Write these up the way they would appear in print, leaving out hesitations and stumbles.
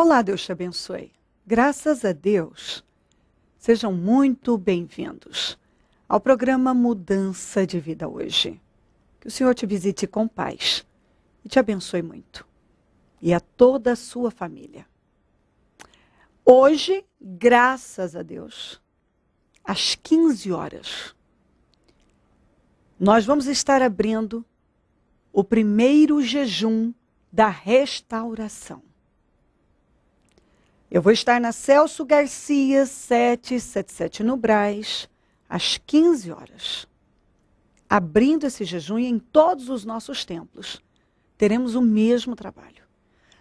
Olá, Deus te abençoe. Graças a Deus, sejam muito bem-vindos ao programa Mudança de Vida hoje. Que o Senhor te visite com paz e te abençoe muito. E a toda a sua família. Hoje, graças a Deus, às 15 horas, nós vamos estar abrindo o primeiro jejum da restauração. Eu vou estar na Celso Garcia, 777 no Brás, às 15 horas. Abrindo esse jejum e em todos os nossos templos. Teremos o mesmo trabalho.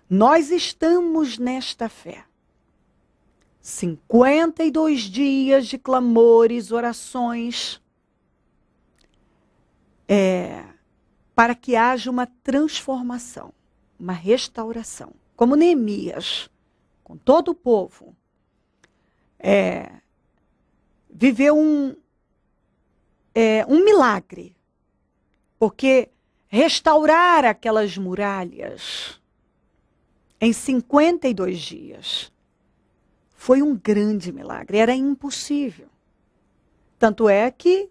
Nós estamos nesta fé. 52 dias de clamores, orações, para que haja uma transformação, uma restauração. Como Neemias, com todo o povo, viveu um milagre. Porque restaurar aquelas muralhas em 52 dias foi um grande milagre, era impossível. Tanto é que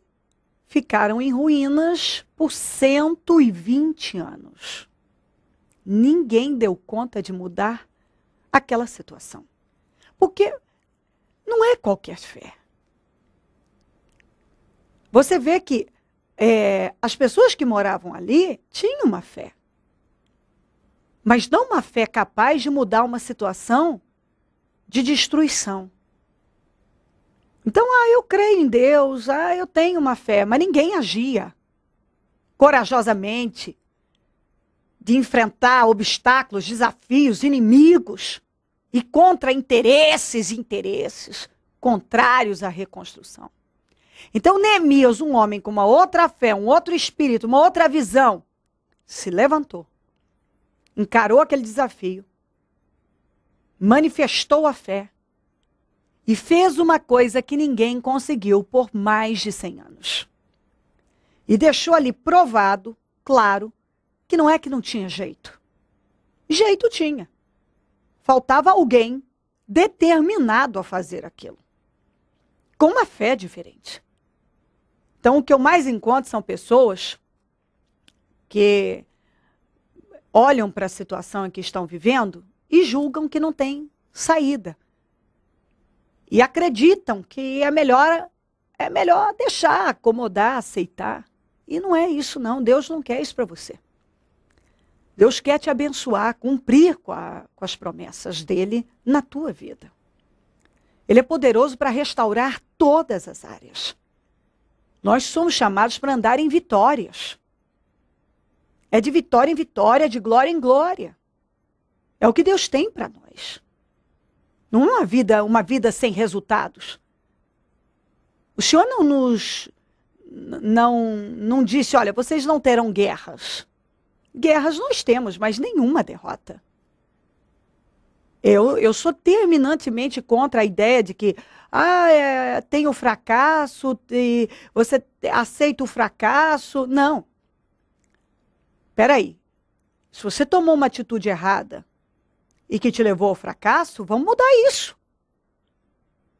ficaram em ruínas por 120 anos. Ninguém deu conta de mudar aquela situação. Porque não é qualquer fé. Você vê que as pessoas que moravam ali tinham uma fé. Mas não uma fé capaz de mudar uma situação de destruição. Então, eu creio em Deus, eu tenho uma fé, mas ninguém agia corajosamente de enfrentar obstáculos, desafios, inimigos e contra interesses contrários à reconstrução. Então, Neemias, um homem com uma outra fé, um outro espírito, uma outra visão, se levantou, encarou aquele desafio, manifestou a fé e fez uma coisa que ninguém conseguiu por mais de 100 anos. E deixou ali provado, claro, que não é que não tinha jeito. Jeito tinha. Faltava alguém determinado a fazer aquilo. Com uma fé diferente. Então, o que eu mais encontro são pessoas que olham para a situação em que estão vivendo e julgam que não tem saída. E acreditam que é melhor deixar, acomodar, aceitar. E não é isso, não. Deus não quer isso para você. Deus quer te abençoar, cumprir com as promessas dele na tua vida. Ele é poderoso para restaurar todas as áreas. Nós somos chamados para andar em vitórias. É de vitória em vitória, de glória em glória. É o que Deus tem para nós. Não é uma vida sem resultados. O Senhor não disse, olha, vocês não terão guerras. Guerras nós temos, mas nenhuma derrota. Eu sou terminantemente contra a ideia de que tem o fracasso, e você aceita o fracasso. Não. Espera aí. Se você tomou uma atitude errada e que te levou ao fracasso, vamos mudar isso.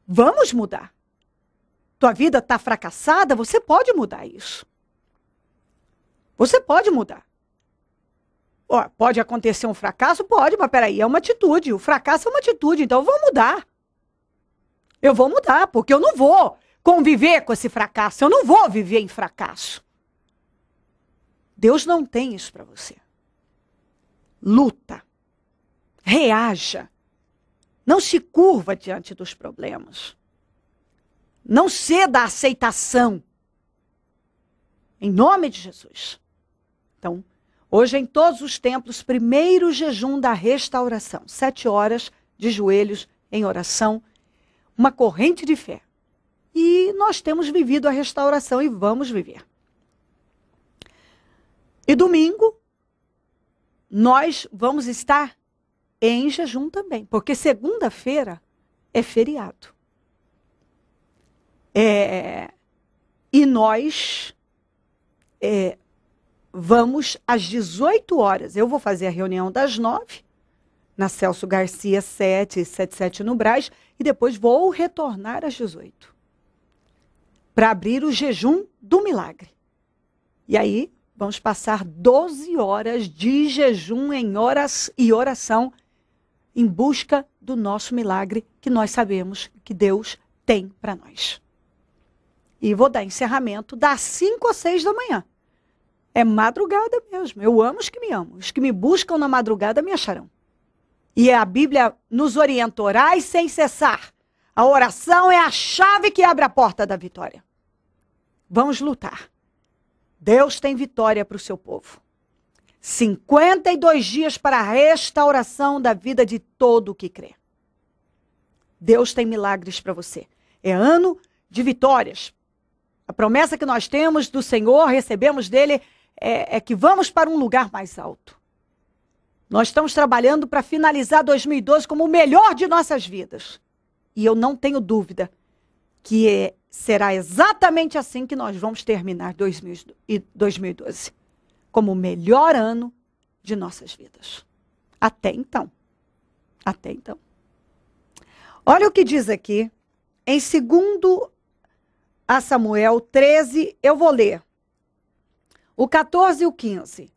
Vamos mudar. Tua vida está fracassada, você pode mudar isso. Você pode mudar. Pode acontecer um fracasso? Pode, mas peraí, é uma atitude. O fracasso é uma atitude, então eu vou mudar. Eu vou mudar, porque eu não vou conviver com esse fracasso. Eu não vou viver em fracasso. Deus não tem isso para você. Luta. Reaja. Não se curva diante dos problemas. Não ceda à aceitação. Em nome de Jesus. Então, hoje em todos os templos, primeiro jejum da restauração. 7 horas de joelhos em oração. Uma corrente de fé. E nós temos vivido a restauração e vamos viver. E domingo, nós vamos estar em jejum também. Porque segunda-feira é feriado. E nós vamos às 18 horas. Eu vou fazer a reunião das 9. na Celso Garcia 777 no Brás, e depois vou retornar às 18, para abrir o jejum do milagre. E aí vamos passar 12 horas de jejum e oração em busca do nosso milagre, que nós sabemos que Deus tem para nós. E vou dar encerramento das 5 às 6 da manhã. É madrugada mesmo. Eu amo os que me amam. Os que me buscam na madrugada me acharão. E a Bíblia nos orienta: orai sem cessar. A oração é a chave que abre a porta da vitória. Vamos lutar. Deus tem vitória para o seu povo. 52 dias para a restauração da vida de todo o que crê. Deus tem milagres para você. É ano de vitórias. A promessa que nós temos do Senhor, recebemos dele, é que vamos para um lugar mais alto. Nós estamos trabalhando para finalizar 2012 como o melhor de nossas vidas. E eu não tenho dúvida que será exatamente assim que nós vamos terminar 2012. Como o melhor ano de nossas vidas. Até então. Até então. Olha o que diz aqui, em 2 Samuel 13, eu vou ler o 14 e o 15.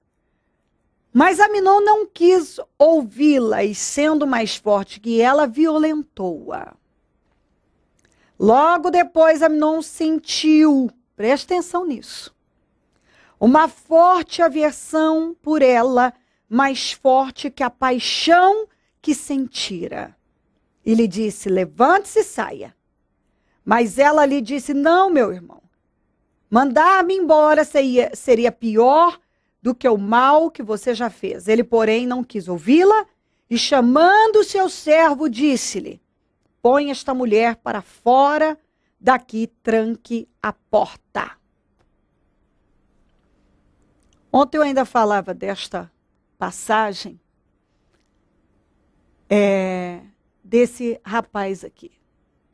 Mas Aminon não quis ouvi-la, e sendo mais forte que ela, violentou-a. Logo depois, Aminon sentiu, presta atenção nisso, uma forte aversão por ela, mais forte que a paixão que sentira. E lhe disse: levante-se e saia. Mas ela lhe disse: não, meu irmão, mandar-me embora seria pior do que o mal que você já fez. Ele, porém, não quis ouvi-la, e chamando o seu servo, disse-lhe: põe esta mulher para fora daqui, tranque a porta. Ontem eu ainda falava desta passagem, desse rapaz aqui,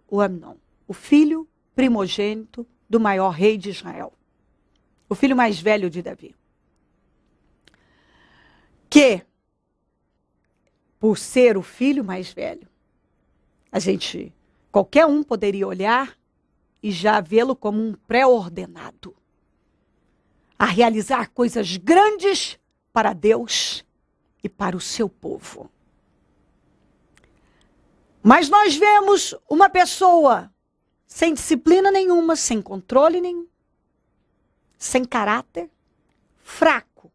o Aminon, o filho primogênito do maior rei de Israel, o filho mais velho de Davi. Que, por ser o filho mais velho, qualquer um poderia olhar e já vê-lo como um pré-ordenado a realizar coisas grandes para Deus e para o seu povo. Mas nós vemos uma pessoa sem disciplina nenhuma, sem controle nenhum, sem caráter, fraco,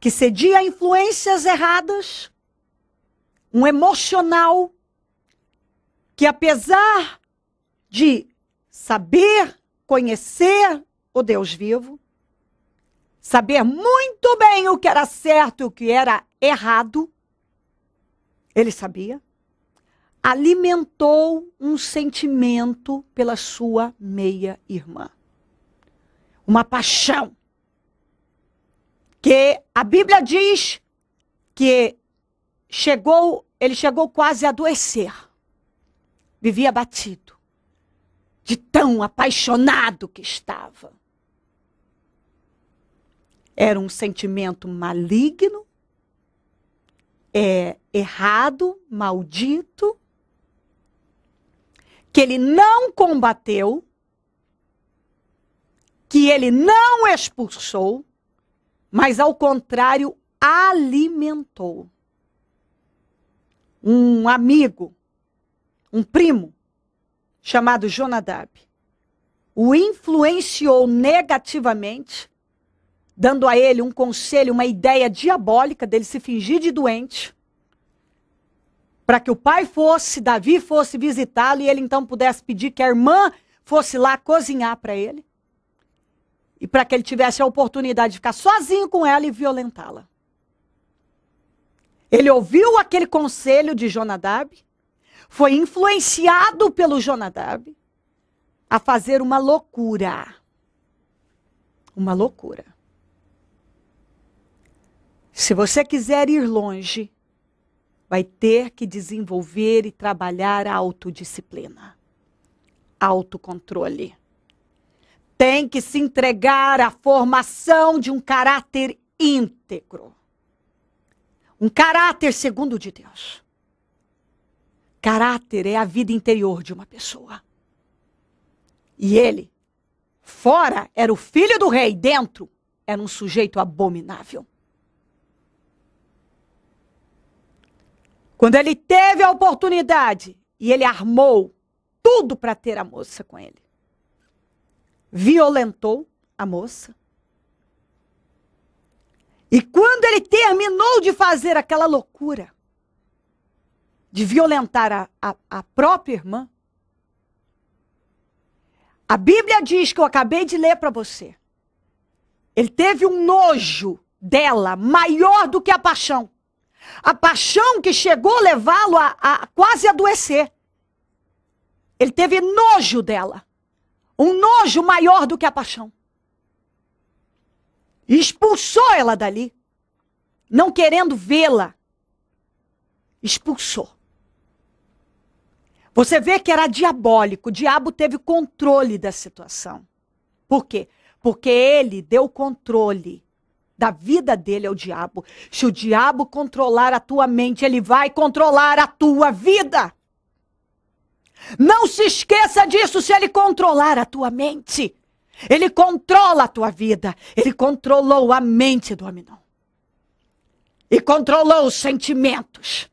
que cedia a influências erradas, um emocional que, apesar de saber, conhecer o Deus vivo, saber muito bem o que era certo e o que era errado, ele sabia, alimentou um sentimento pela sua meia-irmã. Uma paixão. Que a Bíblia diz que ele chegou quase a adoecer. Vivia abatido, de tão apaixonado que estava. Era um sentimento maligno, errado, maldito, que ele não combateu, que ele não expulsou, mas ao contrário, alimentou. Um amigo, um primo, chamado Jonadab, o influenciou negativamente, dando a ele um conselho, uma ideia diabólica dele se fingir de doente, para que o pai Davi fosse visitá-lo, e ele então pudesse pedir que a irmã fosse lá cozinhar para ele, e para que ele tivesse a oportunidade de ficar sozinho com ela e violentá-la. Ele ouviu aquele conselho de Jonadab, foi influenciado pelo Jonadab a fazer uma loucura. Uma loucura. Se você quiser ir longe, vai ter que desenvolver e trabalhar a autodisciplina, autocontrole. Tem que se entregar à formação de um caráter íntegro. Um caráter segundo o de Deus. Caráter é a vida interior de uma pessoa. E ele, fora, era o filho do rei, dentro, era um sujeito abominável. Quando ele teve a oportunidade, e ele armou tudo para ter a moça com ele, violentou a moça. E quando ele terminou de fazer aquela loucura, de violentar a própria irmã, a Bíblia diz, que eu acabei de ler para você, ele teve um nojo dela maior do que a paixão. A paixão que chegou a levá-lo a quase adoecer. Ele teve nojo dela. Um nojo maior do que a paixão. E expulsou ela dali. Não querendo vê-la. Expulsou. Você vê que era diabólico. O diabo teve controle da situação. Por quê? Porque ele deu controle da vida dele ao diabo. Se o diabo controlar a tua mente, ele vai controlar a tua vida. Não se esqueça disso. Se ele controlar a tua mente, ele controla a tua vida. Ele controlou a mente do Aminon. E controlou os sentimentos.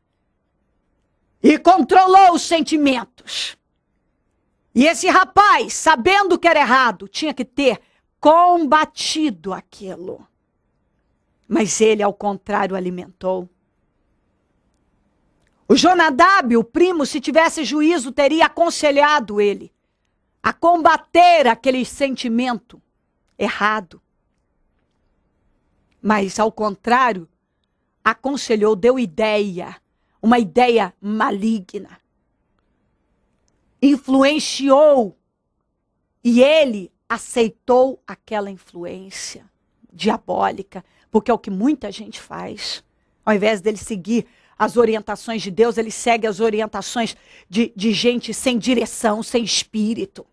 E controlou os sentimentos. E esse rapaz, sabendo que era errado, tinha que ter combatido aquilo. Mas ele, ao contrário, alimentou. O Jonadab, o primo, se tivesse juízo, teria aconselhado ele a combater aquele sentimento errado. Mas, ao contrário, aconselhou, deu ideia, uma ideia maligna. Influenciou. E ele aceitou aquela influência diabólica. Porque é o que muita gente faz. Ao invés dele seguir as orientações de Deus, ele segue as orientações de gente sem direção, sem espírito.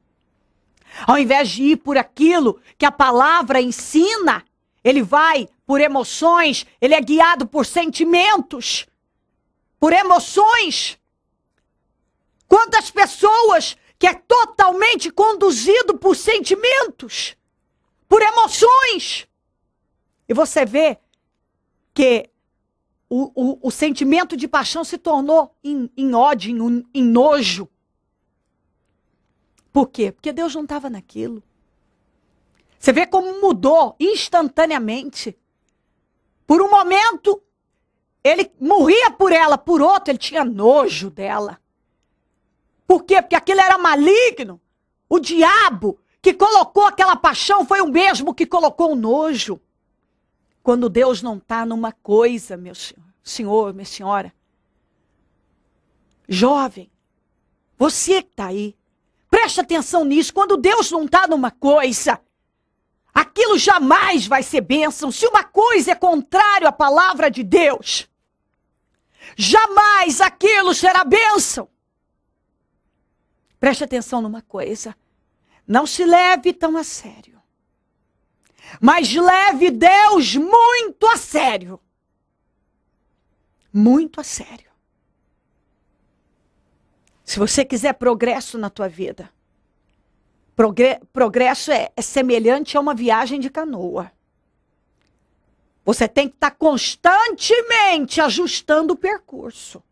Ao invés de ir por aquilo que a palavra ensina, ele vai por emoções, ele é guiado por sentimentos, por emoções. Quantas pessoas que é totalmente conduzido por sentimentos, por emoções. E você vê que o sentimento de paixão se tornou em ódio, em nojo. Por quê? Porque Deus não estava naquilo. Você vê como mudou instantaneamente. Por um momento, ele morria por ela, por outro, ele tinha nojo dela. Por quê? Porque aquilo era maligno. O diabo que colocou aquela paixão foi o mesmo que colocou o nojo. Quando Deus não está numa coisa, meu senhor, minha senhora. Jovem, você que está aí, preste atenção nisso. Quando Deus não está numa coisa, aquilo jamais vai ser bênção. Se uma coisa é contrário à palavra de Deus, jamais aquilo será bênção. Preste atenção numa coisa. Não se leve tão a sério. Mas leve Deus muito a sério. Muito a sério. Se você quiser progresso na tua vida, progresso é semelhante a uma viagem de canoa. Você tem que estar constantemente ajustando o percurso.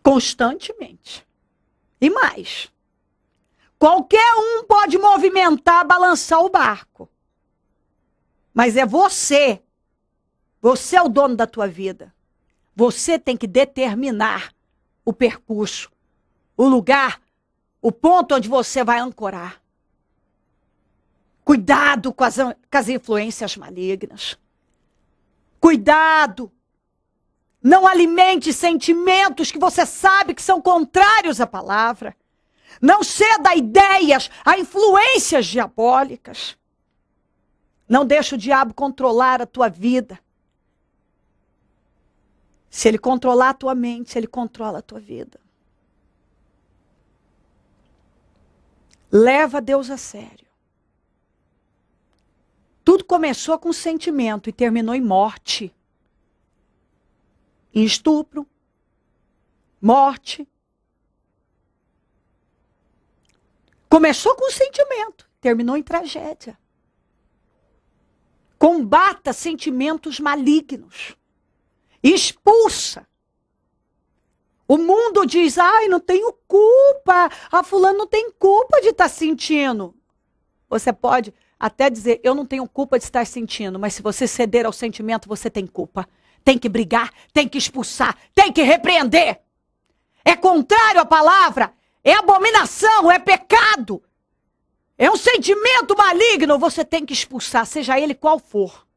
Constantemente. E mais. Qualquer um pode movimentar, balançar o barco. Mas é você. Você é o dono da tua vida. Você tem que determinar o percurso, o lugar, o ponto onde você vai ancorar. Cuidado com as influências malignas. Cuidado. Não alimente sentimentos que você sabe que são contrários à palavra. Não ceda a ideias, a influências diabólicas. Não deixe o diabo controlar a tua vida. Se ele controlar a tua mente, ele controla a tua vida. Leva Deus a sério. Tudo começou com sentimento e terminou em morte. em estupro, morte. Começou com sentimento, terminou em tragédia. Combata sentimentos malignos. Expulsa. O mundo diz, ai, não tenho culpa. A fulano não tem culpa de estar sentindo. Você pode até dizer, eu não tenho culpa de estar sentindo, mas se você ceder ao sentimento, você tem culpa. Tem que brigar, tem que expulsar, tem que repreender. É contrário à palavra, é abominação, é pecado. É um sentimento maligno, você tem que expulsar, seja ele qual for.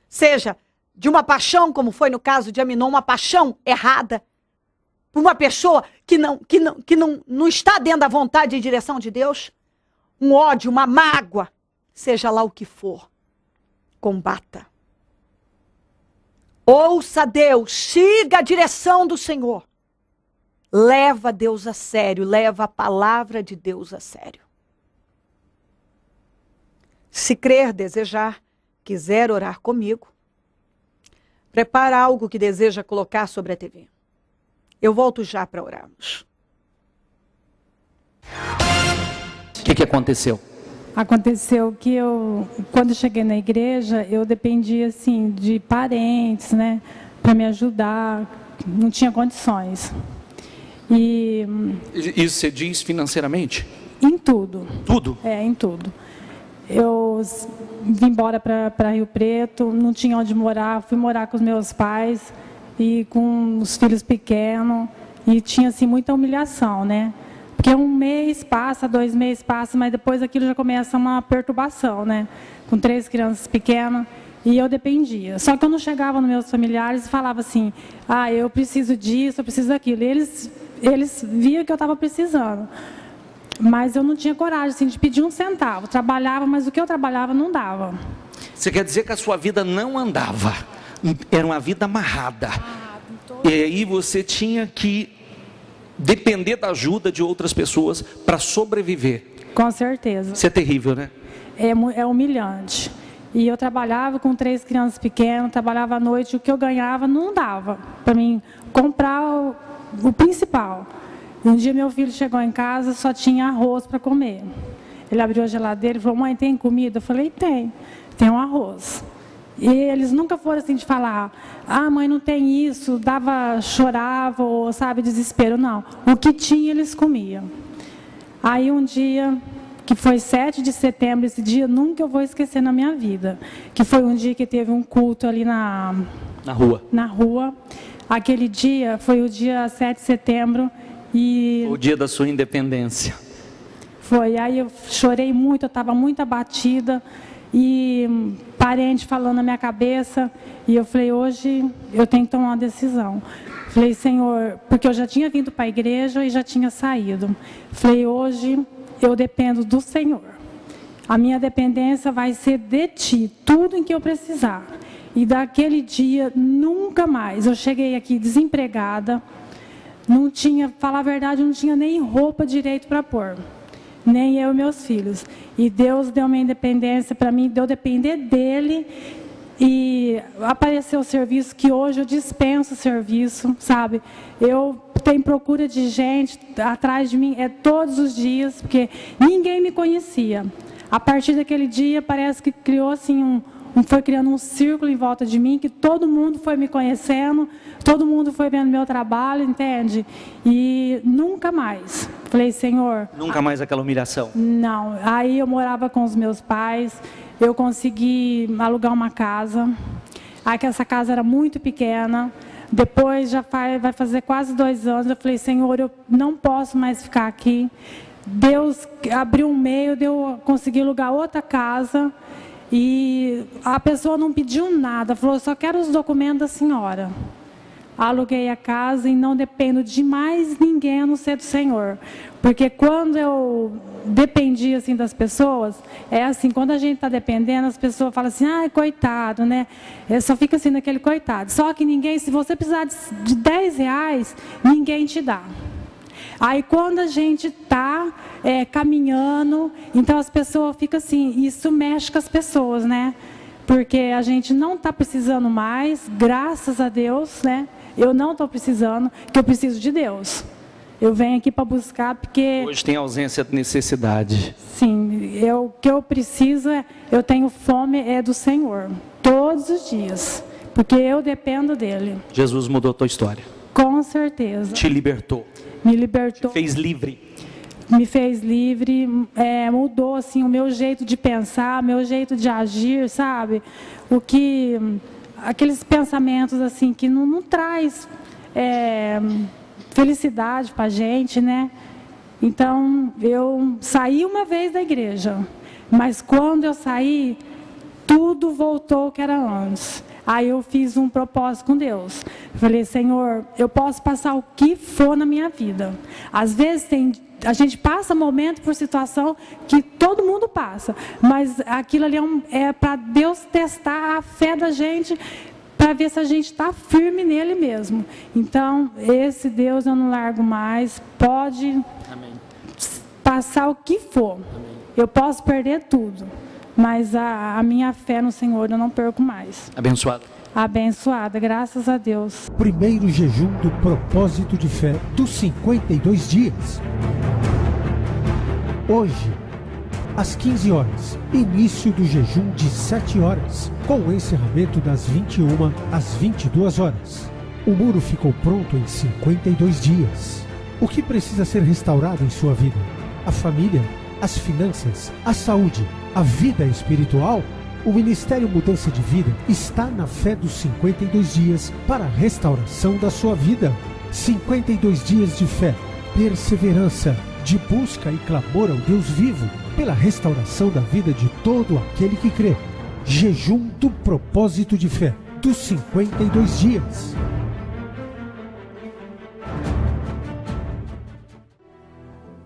Seja de uma paixão, como foi no caso de Aminon, uma paixão errada, por uma pessoa que não está dentro da vontade e direção de Deus, um ódio, uma mágoa, seja lá o que for, combata. Ouça Deus, siga a direção do Senhor. Leva Deus a sério, leva a palavra de Deus a sério. Se crer, desejar, quiser orar comigo, prepara algo que deseja colocar sobre a TV. Eu volto já para orarmos. O que aconteceu? Aconteceu que quando cheguei na igreja, eu dependia assim de parentes, né, para me ajudar, não tinha condições. E isso você diz financeiramente? Em tudo. Tudo? É, em tudo. Eu vim embora para Rio Preto, não tinha onde morar, fui morar com os meus pais e com os filhos pequenos, e tinha assim muita humilhação, né? Porque 1 mês passa, 2 meses passa, mas depois aquilo já começa uma perturbação, né? Com 3 crianças pequenas, e eu dependia. Só que eu não chegava nos meus familiares e falava assim, ah, eu preciso disso, eu preciso daquilo. E eles viam que eu estava precisando. Mas eu não tinha coragem assim, de pedir 1 centavo. Trabalhava, mas o que eu trabalhava não dava. Você quer dizer que a sua vida não andava? Era uma vida amarrada. E aí você tinha que depender da ajuda de outras pessoas para sobreviver. Com certeza. Isso é terrível, né? É humilhante. E eu trabalhava com 3 crianças pequenas, trabalhava à noite, o que eu ganhava não dava para mim comprar o principal. Um dia meu filho chegou em casa, só tinha arroz para comer. Ele abriu a geladeira e falou, mãe, tem comida? Eu falei, tem um arroz. E eles nunca foram assim de falar, ah, mãe, não tem isso, chorava, ou sabe, desespero, não. O que tinha, eles comiam. Aí um dia, que foi 7 de setembro, esse dia nunca eu vou esquecer na minha vida, que foi um dia que teve um culto ali na rua. Aquele dia foi o dia 7 de setembro, e o dia da sua independência. Foi, aí eu chorei muito, eu estava muito abatida, e parente falando na minha cabeça, e eu falei, hoje eu tenho que tomar uma decisão. Falei, Senhor, porque eu já tinha vindo para a igreja e já tinha saído. Falei, hoje eu dependo do Senhor. A minha dependência vai ser de Ti, tudo em que eu precisar. E daquele dia, nunca mais. Eu cheguei aqui desempregada, não tinha, falar a verdade, não tinha nem roupa direito para pôr. Nem eu e meus filhos. E Deus deu minha independência para mim, deu depender dEle. E apareceu o serviço que hoje eu dispenso o serviço, sabe? Eu tenho procura de gente atrás de mim, todos os dias, porque ninguém me conhecia. A partir daquele dia, parece que criou assim foi criando um círculo em volta de mim, que todo mundo foi me conhecendo, todo mundo foi vendo meu trabalho, entende? E nunca mais. Falei, Senhor... Nunca mais aquela humilhação? Não. Aí eu morava com os meus pais, eu consegui alugar uma casa. Aí que essa casa era muito pequena. Depois vai fazer quase 2 anos, eu falei, Senhor, eu não posso mais ficar aqui. Deus abriu um meio, eu consegui alugar outra casa. E a pessoa não pediu nada, falou, só quero os documentos da senhora. Aluguei a casa e não dependo de mais ninguém a não ser do Senhor. Porque quando eu dependi assim das pessoas, é assim, quando a gente está dependendo, as pessoas falam assim, ai, coitado, né? Só fica assim naquele coitado. Só que ninguém, se você precisar de 10 reais, ninguém te dá. Aí quando a gente está caminhando, então as pessoas ficam assim, isso mexe com as pessoas, né? porque a gente não está precisando mais, graças a Deus, né? Eu não estou precisando, que eu preciso de Deus. Eu venho aqui para buscar porque... Hoje tem ausência de necessidade. Sim, o que eu preciso, eu tenho fome do Senhor, todos os dias, porque eu dependo dEle. Jesus mudou a tua história. Com certeza. Te libertou. Me libertou. Te fez livre. Me fez livre, mudou assim, o meu jeito de pensar, meu jeito de agir, sabe? Aqueles pensamentos assim que não traz felicidade para a gente, né? Então, eu saí uma vez da igreja, mas quando eu saí, tudo voltou ao que era antes. Aí eu fiz um propósito com Deus. Falei, Senhor, eu posso passar o que for na minha vida. Às vezes a gente passa momento por situação que todo mundo passa, mas aquilo ali é para Deus testar a fé da gente, para ver se a gente está firme nele mesmo. Então, esse Deus eu não largo mais. Pode passar o que for. Eu posso perder tudo, mas a minha fé no Senhor eu não perco mais. Abençoado. Abençoada, graças a Deus. Primeiro jejum do propósito de fé dos 52 dias. Hoje, às 15 horas, início do jejum de 7 horas, com o encerramento das 21 às 22 horas. O muro ficou pronto em 52 dias. O que precisa ser restaurado em sua vida? A família, as finanças, a saúde, a vida espiritual? O Ministério Mudança de Vida está na fé dos 52 dias para a restauração da sua vida. 52 dias de fé, perseverança, de busca e clamor ao Deus vivo, pela restauração da vida de todo aquele que crê. Jejum do propósito de fé, dos 52 dias.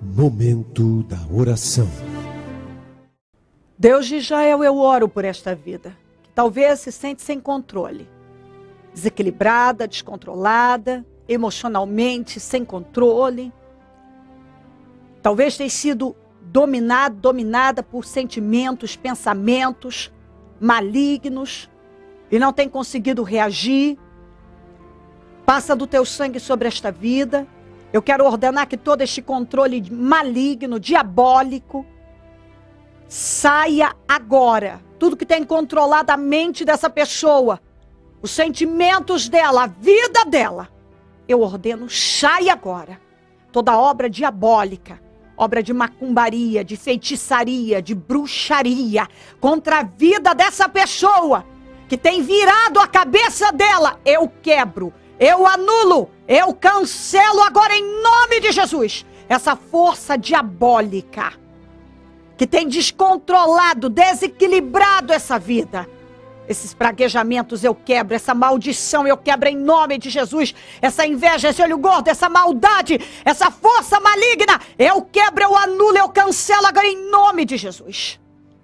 Momento da oração. Deus de Israel, eu oro por esta vida, que talvez se sente sem controle, desequilibrada, descontrolada, emocionalmente sem controle. Talvez tenha sido dominada por sentimentos, pensamentos malignos e não tem conseguido reagir. Passa do teu sangue sobre esta vida. Eu quero ordenar que todo este controle maligno, diabólico, saia agora. Tudo que tem controlado a mente dessa pessoa, os sentimentos dela, a vida dela, eu ordeno, saia agora. Toda obra diabólica, obra de macumbaria, de feitiçaria, de bruxaria, contra a vida dessa pessoa, que tem virado a cabeça dela, eu quebro, eu anulo, eu cancelo agora em nome de Jesus. Essa força diabólica, que tem descontrolado, desequilibrado essa vida. Esses praguejamentos eu quebro, essa maldição eu quebro em nome de Jesus. Essa inveja, esse olho gordo, essa maldade, essa força maligna, eu quebro, eu anulo, eu cancelo agora em nome de Jesus.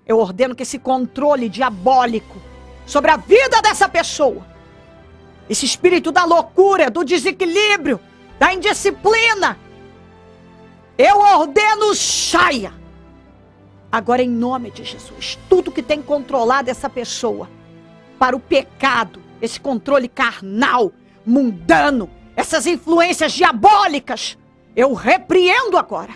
Eu ordeno que esse controle diabólico sobre a vida dessa pessoa, esse espírito da loucura, do desequilíbrio, da indisciplina, eu ordeno, saia. Agora em nome de Jesus, tudo que tem controlado essa pessoa para o pecado, esse controle carnal, mundano, essas influências diabólicas, eu repreendo agora.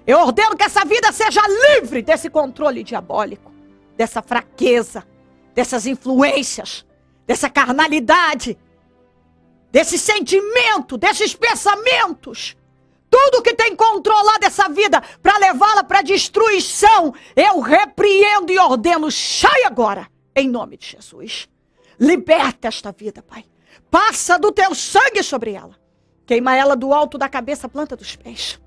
Eu ordeno que essa vida seja livre desse controle diabólico, dessa fraqueza, dessas influências, dessa carnalidade, desse sentimento, desses pensamentos. Tudo que tem controlado essa vida para levá-la para destruição, eu repreendo e ordeno, sai agora, em nome de Jesus. Liberta esta vida, Pai. Passa do teu sangue sobre ela. Queima ela do alto da cabeça à planta dos pés.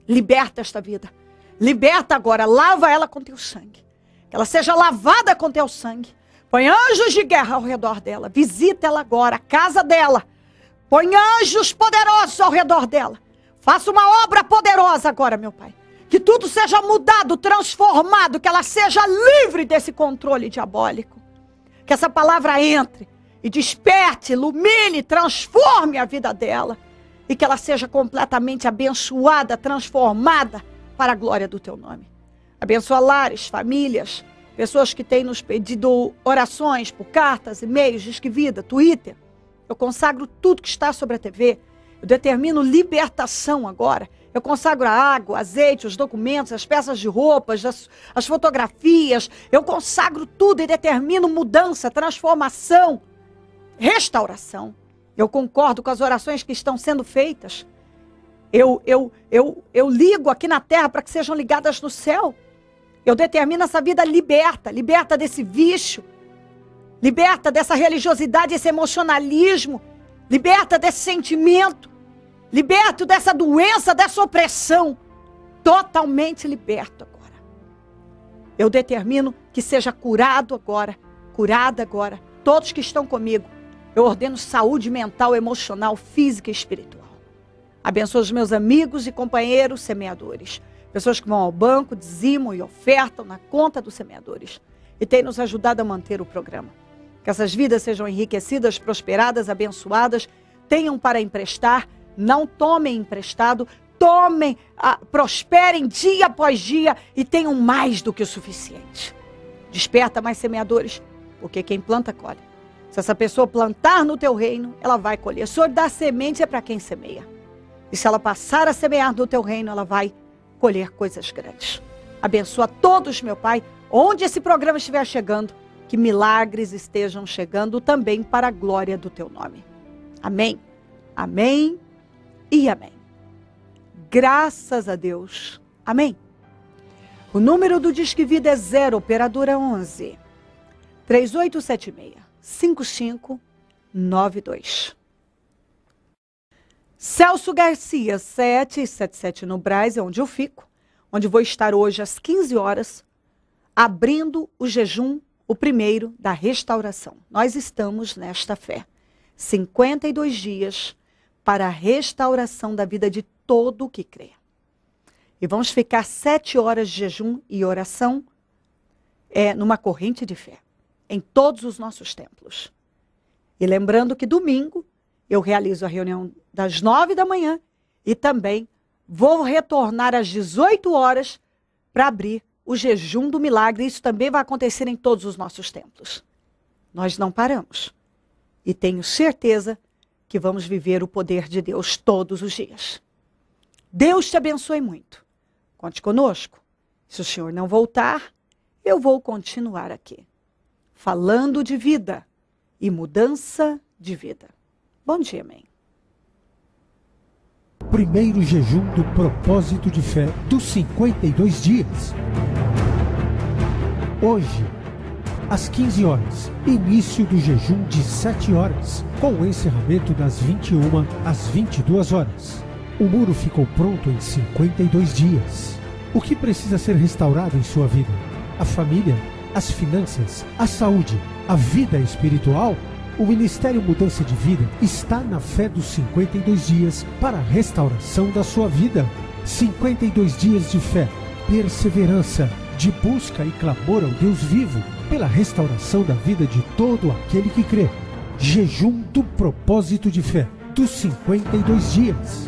Liberta esta vida. Liberta agora, lava ela com teu sangue. Que ela seja lavada com teu sangue. Põe anjos de guerra ao redor dela. Visita ela agora, a casa dela. Põe anjos poderosos ao redor dela. Faça uma obra poderosa agora, meu Pai. Que tudo seja mudado, transformado, que ela seja livre desse controle diabólico. Que essa palavra entre e desperte, ilumine, transforme a vida dela. E que ela seja completamente abençoada, transformada para a glória do teu nome. Abençoa lares, famílias, pessoas que têm nos pedido orações por cartas, e-mails, Disque Vida, Twitter. Eu consagro tudo que está sobre a TV. Eu determino libertação agora. Eu consagro a água, azeite, os documentos, as peças de roupas, as fotografias. Eu consagro tudo e determino mudança, transformação, restauração. Eu concordo com as orações que estão sendo feitas. Eu ligo aqui na terra para que sejam ligadas no céu. Eu determino essa vida liberta desse vício, liberta dessa religiosidade, esse emocionalismo, liberta desse sentimento, liberto dessa doença, dessa opressão, totalmente liberto agora. Eu determino que seja curado agora, curada agora, todos que estão comigo. Eu ordeno saúde mental, emocional, física e espiritual. Abençoa os meus amigos e companheiros semeadores. Pessoas que vão ao banco, dizimam e ofertam na conta dos semeadores. E tem nos ajudado a manter o programa. Que essas vidas sejam enriquecidas, prosperadas, abençoadas. Tenham para emprestar, não tomem emprestado. Tomem, prosperem dia após dia e tenham mais do que o suficiente. Desperta mais semeadores, porque quem planta, colhe. Se essa pessoa plantar no teu reino, ela vai colher. O Senhor dá semente é para quem semeia. E se ela passar a semear no teu reino, ela vai colher coisas grandes. Abençoa todos, meu Pai, onde esse programa estiver chegando, que milagres estejam chegando também para a glória do teu nome. Amém, amém e amém. Graças a Deus. Amém. O número do Disque Vida é 0, operadora 11 3876-5592. Celso Garcia, 777 no Brás, é onde eu fico, onde vou estar hoje às 15 horas, abrindo o jejum, o primeiro da restauração. Nós estamos nesta fé. 52 dias para a restauração da vida de todo o que crê. E vamos ficar 7 horas de jejum e oração numa corrente de fé, em todos os nossos templos. E lembrando que domingo eu realizo a reunião das 9 da manhã e também vou retornar às 18 horas para abrir o jejum do milagre. Isso também vai acontecer em todos os nossos templos. Nós não paramos. E tenho certeza que vamos viver o poder de Deus todos os dias. Deus te abençoe muito. Conte conosco. Se o Senhor não voltar, eu vou continuar aqui, falando de vida e mudança de vida. Bom dia, amém. Primeiro jejum do propósito de fé dos 52 dias. Hoje, às 15 horas, início do jejum de 7 horas, com o encerramento das 21 às 22 horas. O muro ficou pronto em 52 dias. O que precisa ser restaurado em sua vida? A família, as finanças, a saúde, a vida espiritual? O Ministério Mudança de Vida está na fé dos 52 dias para a restauração da sua vida. 52 dias de fé, perseverança, de busca e clamor ao Deus vivo, pela restauração da vida de todo aquele que crê. Jejum do propósito de fé, dos 52 dias.